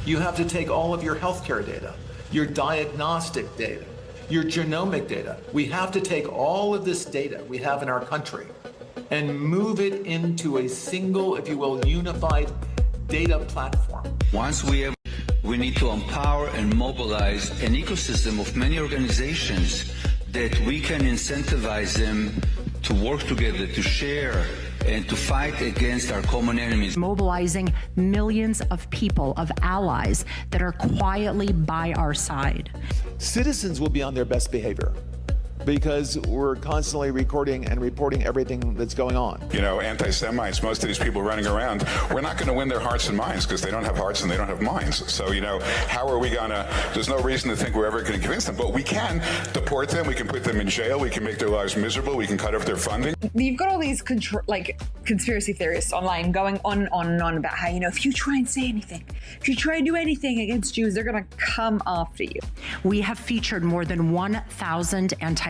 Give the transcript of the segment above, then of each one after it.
You have to take all of your healthcare data, your diagnostic data, your genomic data. We have to take all of this data we have in our country and move it into a single, if you will, unified data platform. Once we need to empower and mobilize an ecosystem of many organizations that we can incentivize them to work together, to share, and to fight against our common enemies. Mobilizing millions of people, of allies that are quietly by our side. Citizens will be on their best behavior because we're constantly recording and reporting everything that's going on. You know, anti-Semites, most of these people running around, we're not going to win their hearts and minds because they don't have hearts and they don't have minds. So, you know, how are we going to, there's no reason to think we're ever going to convince them, but we can deport them, we can put them in jail, we can make their lives miserable, we can cut off their funding. You've got all these conspiracy theorists online going on and on about how, you know, if you try and say anything, if you try and do anything against Jews, they're going to come after you. We have featured more than 1,000 anti-Semites.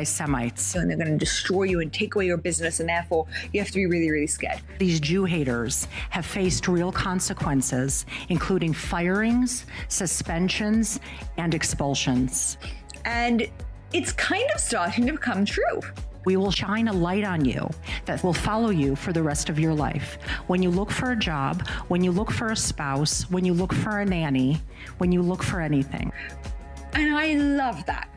And they're going to destroy you and take away your business, and therefore you have to be really, really scared. These Jew haters have faced real consequences, including firings, suspensions, and expulsions. And it's kind of starting to become true. We will shine a light on you that will follow you for the rest of your life. When you look for a job, when you look for a spouse, when you look for a nanny, when you look for anything. And I love that.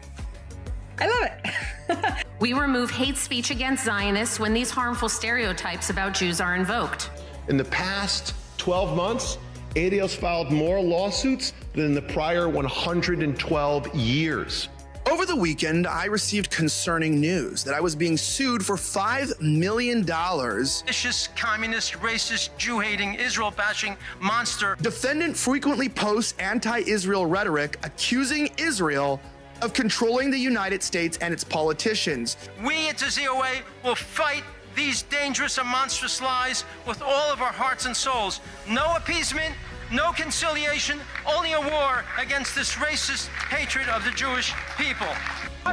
I love it. We remove hate speech against Zionists when these harmful stereotypes about Jews are invoked. In the past 12 months, ADO's filed more lawsuits than in the prior 112 years. Over the weekend, I received concerning news that I was being sued for $5 million. Vicious, communist, racist, Jew-hating, Israel-bashing monster. Defendant frequently posts anti-Israel rhetoric accusing Israel of controlling the United States and its politicians. We at the ZOA will fight these dangerous and monstrous lies with all of our hearts and souls. No appeasement, no conciliation, only a war against this racist hatred of the Jewish people.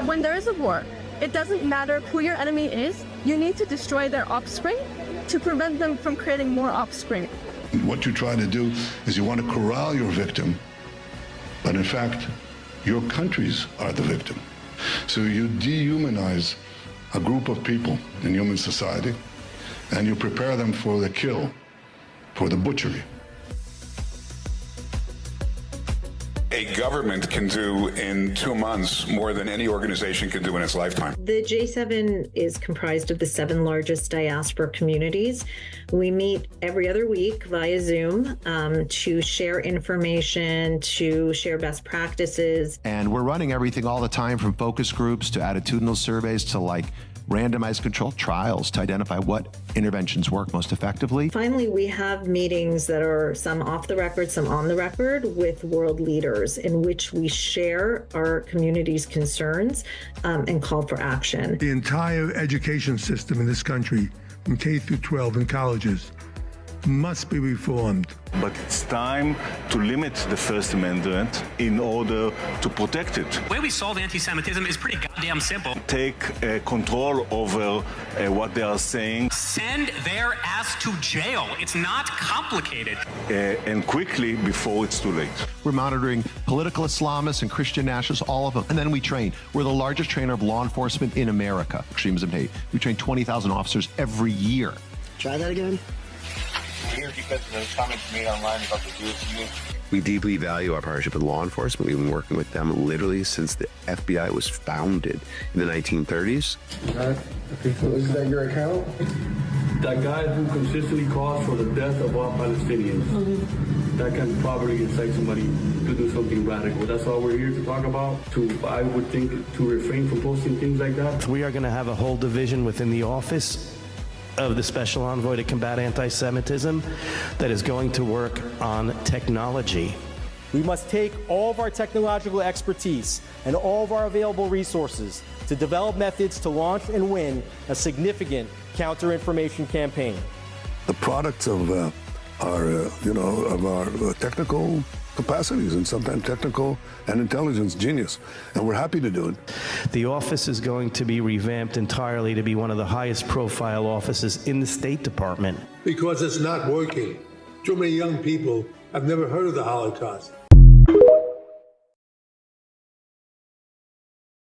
When there is a war, it doesn't matter who your enemy is. You need to destroy their offspring to prevent them from creating more offspring. What you try to do is you want to corral your victim, but in fact, your countries are the victim. So you dehumanize a group of people in human society, and you prepare them for the kill, for the butchery. A government can do in 2 months more than any organization can do in its lifetime. The J7 is comprised of the 7 largest diaspora communities. We meet every other week via Zoom to share information, to share best practices. And we're running everything all the time, from focus groups to attitudinal surveys to randomized controlled trials to identify what interventions work most effectively. Finally, we have meetings that are some off the record, some on the record, with world leaders in which we share our community's concerns and call for action. The entire education system in this country, from K through 12 and colleges, must be reformed. But it's time to limit the First Amendment in order to protect it. The way we solve anti-Semitism is pretty goddamn simple. Take control over what they are saying. Send their ass to jail. It's not complicated. And quickly before it's too late. We're monitoring political Islamists and Christian nationalists, all of them. And then we train. We're the largest trainer of law enforcement in America, extremism and hate. We train 20,000 officers every year. Try that again. Here because of the comments made online about the Jewish community. We deeply value our partnership with law enforcement. We've been working with them literally since the FBI was founded in the 1930s. Is that your account? That guy who consistently calls for the death of all Palestinians. That kind of poverty incites somebody to do something radical. That's all we're here to talk about. I would think, to refrain from posting things like that. We are going to have a whole division within the office of the Special Envoy to combat anti-Semitism that is going to work on technology. We must take all of our technological expertise and all of our available resources to develop methods to launch and win a significant counter-information campaign. The products of our technical capacities and sometimes technical and intelligence genius, and we're happy to do it. The office is going to be revamped entirely to be one of the highest profile offices in the State Department. Because it's not working. Too many young people have never heard of the Holocaust.